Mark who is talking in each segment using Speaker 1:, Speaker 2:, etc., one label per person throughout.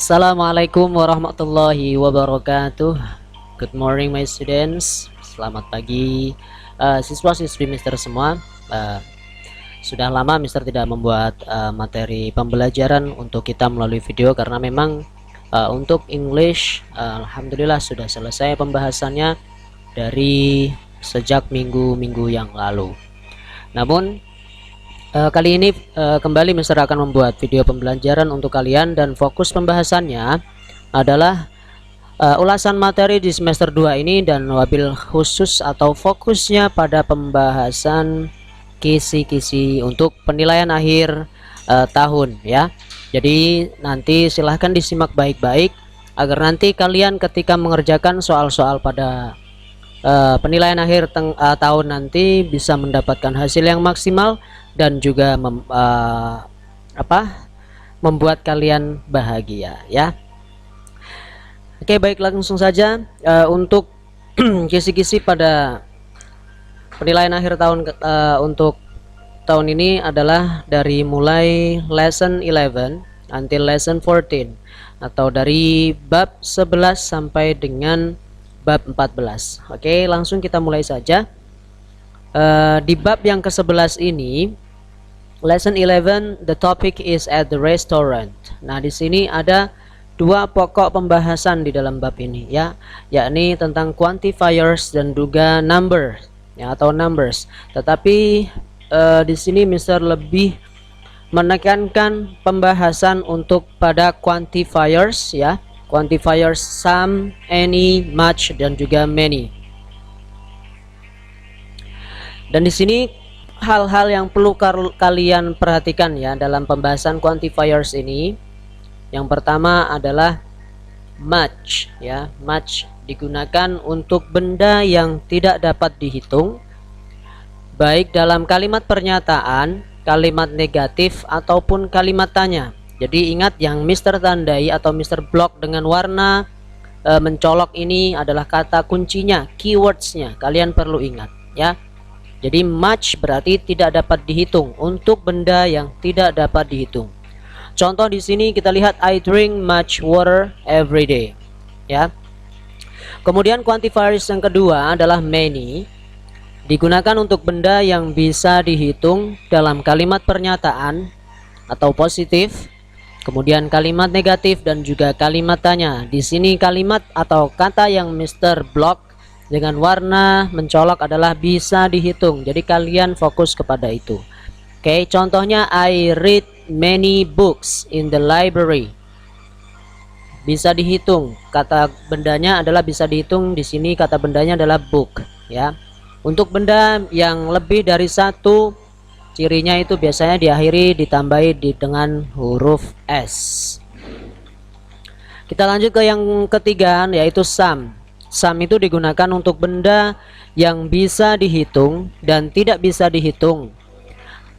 Speaker 1: Assalamualaikum warahmatullahi wabarakatuh. Good morning my students. Selamat pagi siswa-siswi Mister semua. Sudah lama Mister tidak membuat materi pembelajaran untuk kita melalui video karena memang untuk English alhamdulillah sudah selesai pembahasannya dari sejak minggu-minggu yang lalu. Namun kali ini kembali Mister akan membuat video pembelajaran untuk kalian dan fokus pembahasannya adalah ulasan materi di semester 2 ini dan wabil khusus atau fokusnya pada pembahasan kisi-kisi untuk penilaian akhir tahun ya. Jadi nanti silahkan disimak baik-baik agar nanti kalian ketika mengerjakan soal-soal pada penilaian akhir tahun nanti bisa mendapatkan hasil yang maksimal dan juga membuat kalian bahagia ya. Oke, baik, langsung saja untuk kisi-kisi pada penilaian akhir tahun untuk tahun ini adalah dari mulai lesson 11 until lesson 14 atau dari bab 11 sampai dengan bab 14. Oke, langsung kita mulai saja. Di bab yang ke-11 ini, lesson 11, the topic is at the restaurant. Nah, di sini ada dua pokok pembahasan di dalam bab ini ya, yakni tentang quantifiers dan juga number ya atau numbers. Tetapi di sini Mister lebih menekankan pembahasan untuk pada quantifiers ya. Quantifiers some, any, much dan juga many. Dan di sini hal-hal yang perlu kalian perhatikan ya dalam pembahasan quantifiers ini. Yang pertama adalah much ya. Much digunakan untuk benda yang tidak dapat dihitung, baik dalam kalimat pernyataan, kalimat negatif ataupun kalimat tanya. Jadi ingat yang Mister tandai atau Mister blok dengan warna mencolok ini adalah kata kuncinya, keywordsnya. Kalian perlu ingat ya. Jadi much berarti tidak dapat dihitung untuk benda yang tidak dapat dihitung. Contoh di sini kita lihat I drink much water every day ya. Kemudian quantifiers yang kedua adalah many, digunakan untuk benda yang bisa dihitung dalam kalimat pernyataan atau positif, kemudian kalimat negatif dan juga kalimat tanya. Di sini kalimat atau kata yang Mister blok dengan warna mencolok adalah bisa dihitung. Jadi kalian fokus kepada itu. Oke, contohnya I read many books in the library. Bisa dihitung. Kata bendanya adalah bisa dihitung. Di sini kata bendanya adalah book ya. Untuk benda yang lebih dari satu, cirinya itu biasanya diakhiri ditambahi dengan huruf S. Kita lanjut ke yang ketiga yaitu some. Some itu digunakan untuk benda yang bisa dihitung dan tidak bisa dihitung,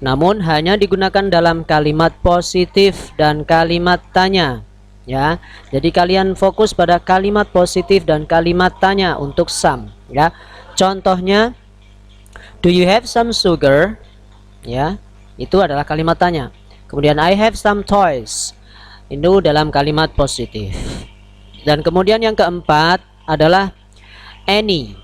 Speaker 1: namun hanya digunakan dalam kalimat positif dan kalimat tanya ya. Jadi kalian fokus pada kalimat positif dan kalimat tanya untuk some ya. Contohnya do you have some sugar ya, itu adalah kalimat tanya. Kemudian I have some toys, itu dalam kalimat positif. Dan kemudian yang keempat adalah any.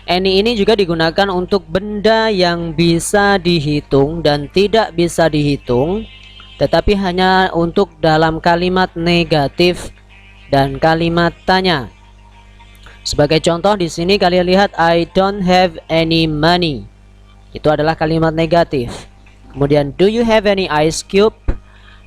Speaker 1: Any ini juga digunakan untuk benda yang bisa dihitung dan tidak bisa dihitung, tetapi hanya untuk dalam kalimat negatif dan kalimat tanya. Sebagai contoh di sini kalian lihat I don't have any money. Itu adalah kalimat negatif. Kemudian do you have any ice cube?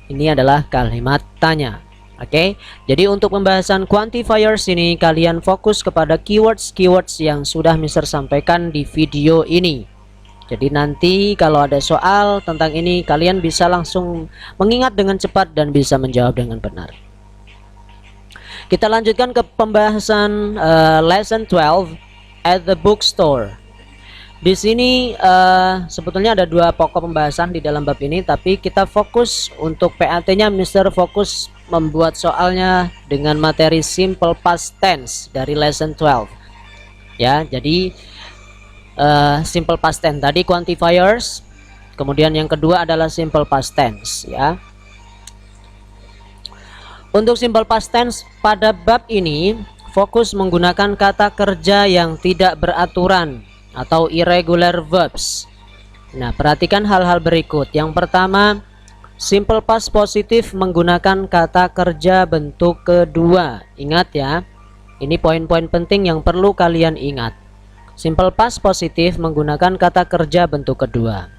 Speaker 1: Ini adalah kalimat tanya. Oke, jadi untuk pembahasan quantifiers ini kalian fokus kepada keywords yang sudah Mister sampaikan di video ini. Jadi nanti kalau ada soal tentang ini kalian bisa langsung mengingat dengan cepat dan bisa menjawab dengan benar. Kita lanjutkan ke pembahasan lesson 12 at the bookstore. Di sini sebetulnya ada dua pokok pembahasan di dalam bab ini, tapi kita fokus untuk PAT-nya Mister fokus membuat soalnya dengan materi simple past tense dari lesson 12. Ya, jadi simple past tense tadi quantifiers, kemudian yang kedua adalah simple past tense ya. Untuk simple past tense pada bab ini fokus menggunakan kata kerja yang tidak beraturan atau irregular verbs. Nah, perhatikan hal-hal berikut. Yang pertama, simple past positif menggunakan kata kerja bentuk kedua. Ingat ya, ini poin-poin penting yang perlu kalian ingat. Simple past positif menggunakan kata kerja bentuk kedua.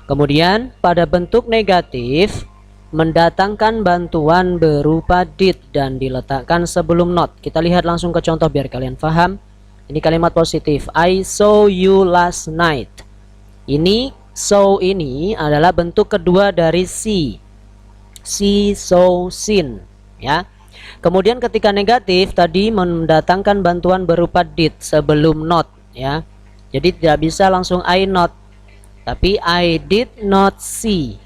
Speaker 1: Kemudian pada bentuk negatif mendatangkan bantuan berupa did dan diletakkan sebelum not. Kita lihat langsung ke contoh biar kalian paham. Ini kalimat positif. I saw you last night. Ini saw ini adalah bentuk kedua dari see. See, saw, seen, ya. Kemudian ketika negatif tadi mendatangkan bantuan berupa did sebelum not, ya. Jadi tidak bisa langsung I not, tapi I did not see.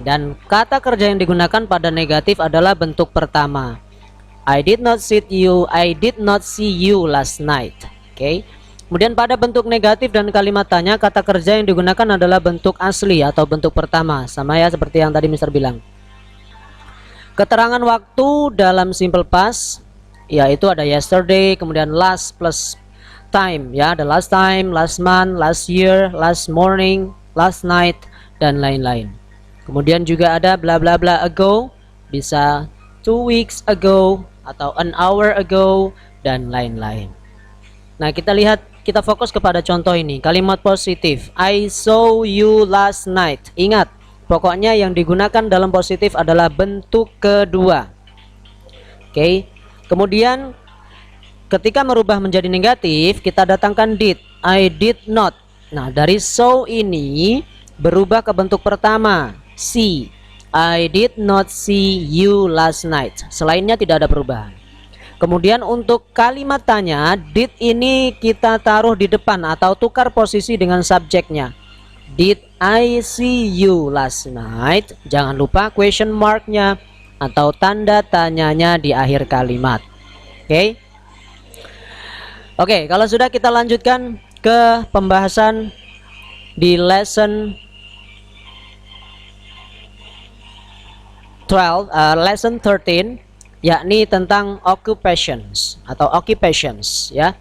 Speaker 1: Dan kata kerja yang digunakan pada negatif adalah bentuk pertama. I did not see you last night. Oke. Kemudian pada bentuk negatif dan kalimat tanya, kata kerja yang digunakan adalah bentuk asli atau bentuk pertama. Sama ya seperti yang tadi Mister bilang. Keterangan waktu dalam simple past yaitu ada yesterday, kemudian last plus time, ya, ada last time, last month, last year, last morning, last night, dan lain-lain. Kemudian juga ada bla bla bla ago, bisa 2 weeks ago atau an hour ago, dan lain-lain. Nah, kita fokus kepada contoh ini. Kalimat positif, I saw you last night. Ingat, pokoknya yang digunakan dalam positif adalah bentuk kedua. Oke. Kemudian ketika merubah menjadi negatif, kita datangkan did. I did not. Nah, dari saw ini berubah ke bentuk pertama, see. I did not see you last night. Selainnya tidak ada perubahan. Kemudian untuk kalimat tanya, did ini kita taruh di depan atau tukar posisi dengan subjeknya. Did I see you last night? Jangan lupa question marknya atau tanda tanyanya di akhir kalimat. Oke. Oke, kalau sudah kita lanjutkan ke pembahasan di lesson 13, yakni tentang occupations atau occupations, ya.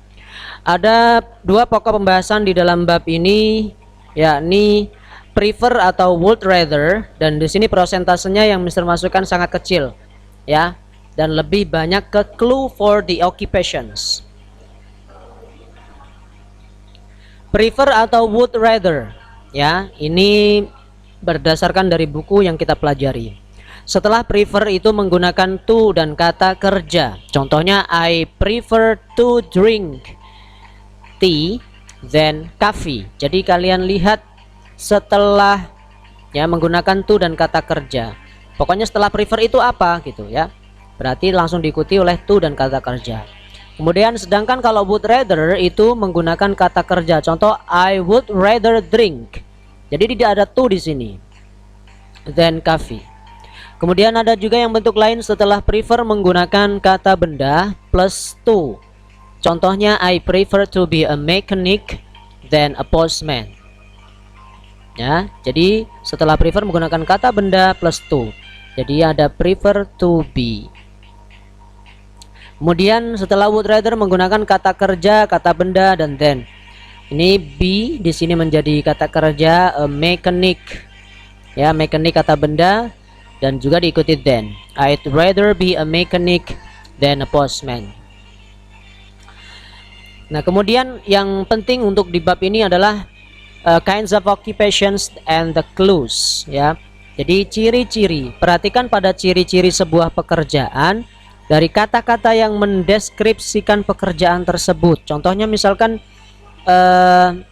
Speaker 1: Ada dua pokok pembahasan di dalam bab ini, yakni prefer atau would rather, dan di sini prosentasenya yang Mister masukkan sangat kecil, ya, dan lebih banyak ke clue for the occupations. Prefer atau would rather, ya, ini berdasarkan dari buku yang kita pelajari. Setelah prefer itu menggunakan to dan kata kerja. Contohnya, I prefer to drink tea than coffee. Jadi kalian lihat setelah ya menggunakan to dan kata kerja. Pokoknya setelah prefer itu apa gitu ya. Berarti langsung diikuti oleh to dan kata kerja. Kemudian sedangkan kalau would rather itu menggunakan kata kerja. Contoh, I would rather drink. Jadi tidak ada to di sini. Than coffee. Kemudian ada juga yang bentuk lain setelah prefer menggunakan kata benda plus to. Contohnya, I prefer to be a mechanic than a postman. Ya, jadi setelah prefer menggunakan kata benda plus to. Jadi ada prefer to be. Kemudian setelah would rather menggunakan kata kerja, kata benda, dan then. Ini be di sini menjadi kata kerja, a mechanic. Ya, mechanic kata benda. Dan juga diikuti then. I'd rather be a mechanic than a postman. Nah, kemudian yang penting untuk di bab ini adalah kinds of occupations and the clues, ya. Jadi ciri-ciri. Perhatikan pada ciri-ciri sebuah pekerjaan dari kata-kata yang mendeskripsikan pekerjaan tersebut. Contohnya misalkan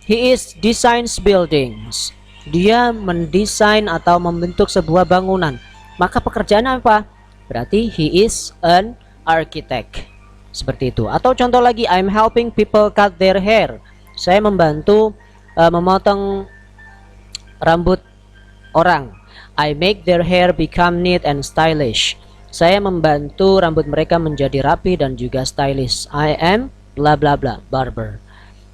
Speaker 1: he is designs buildings. Dia mendesain atau membentuk sebuah bangunan. Maka pekerjaannya apa? Berarti he is an architect. Seperti itu. Atau contoh lagi, I'm helping people cut their hair. Saya membantu memotong rambut orang. I make their hair become neat and stylish. Saya membantu rambut mereka menjadi rapi dan juga stylish. I am bla bla bla barber.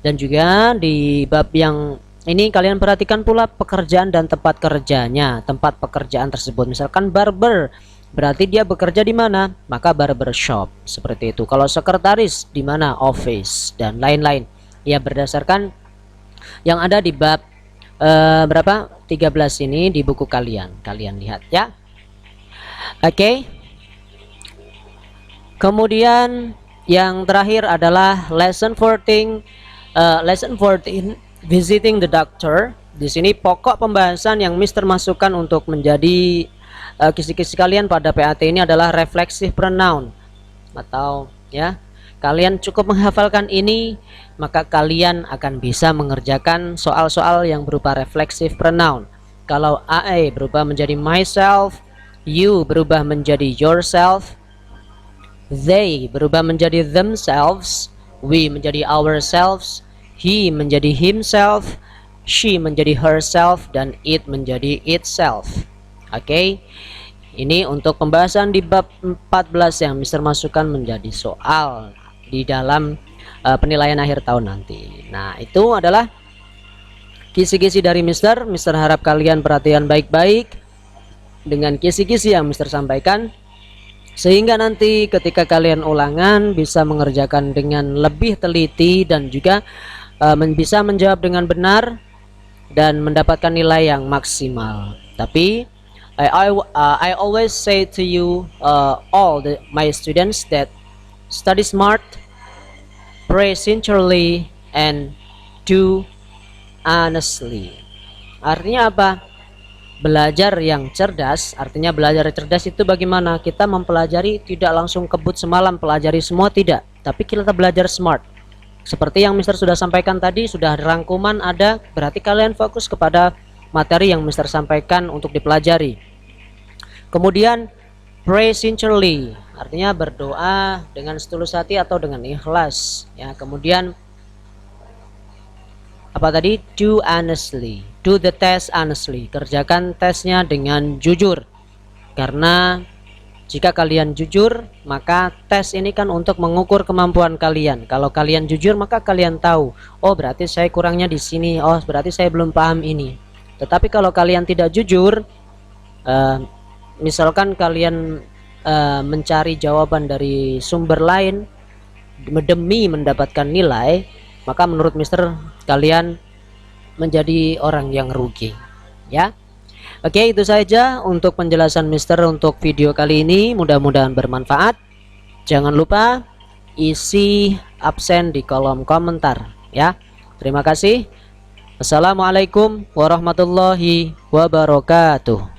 Speaker 1: Dan juga di bab yang ini kalian perhatikan pula pekerjaan dan tempat kerjanya, tempat pekerjaan tersebut. Misalkan barber, berarti dia bekerja di mana? Maka barbershop, seperti itu. Kalau sekretaris di mana? Office dan lain-lain. Ya, berdasarkan yang ada di bab berapa? 13 ini di buku kalian. Kalian lihat ya. Oke. Kemudian yang terakhir adalah lesson 14 visiting the doctor. Di sini pokok pembahasan yang Mister masukkan untuk menjadi kisi-kisi kalian pada PAT ini adalah reflexive pronoun, atau ya, kalian cukup menghafalkan ini maka kalian akan bisa mengerjakan soal-soal yang berupa reflexive pronoun. Kalau I berubah menjadi myself, you berubah menjadi yourself, they berubah menjadi themselves, we menjadi ourselves, he menjadi himself, she menjadi herself, dan it menjadi itself. Oke, ini untuk pembahasan di bab 14 yang Mister masukkan menjadi soal di dalam penilaian akhir tahun nanti. Nah, itu adalah kisi-kisi dari Mister. Mister harap kalian perhatian baik-baik dengan kisi-kisi yang Mister sampaikan, sehingga nanti ketika kalian ulangan bisa mengerjakan dengan lebih teliti dan juga bisa menjawab dengan benar dan mendapatkan nilai yang maksimal. Tapi I always say to you all my students that study smart, pray sincerely, and do honestly. Artinya apa? Belajar yang cerdas. Artinya belajar cerdas itu bagaimana? Kita mempelajari tidak langsung kebut semalam pelajari semua, tidak, tapi kita belajar smart. Seperti yang Mister sudah sampaikan tadi, sudah rangkuman ada, berarti kalian fokus kepada materi yang Mister sampaikan untuk dipelajari. Kemudian pray sincerely, artinya berdoa dengan setulus hati atau dengan ikhlas ya. Kemudian apa tadi? Do honestly, do the test honestly, kerjakan tesnya dengan jujur. Karena jika kalian jujur, maka tes ini kan untuk mengukur kemampuan kalian. Kalau kalian jujur, maka kalian tahu, oh berarti saya kurangnya di sini, oh berarti saya belum paham ini. Tetapi kalau kalian tidak jujur, misalkan kalian mencari jawaban dari sumber lain demi mendapatkan nilai, maka menurut Mister kalian menjadi orang yang rugi ya. Oke, itu saja untuk penjelasan Mister untuk video kali ini, mudah-mudahan bermanfaat. Jangan lupa isi absen di kolom komentar ya. Terima kasih. Assalamualaikum warahmatullahi wabarakatuh.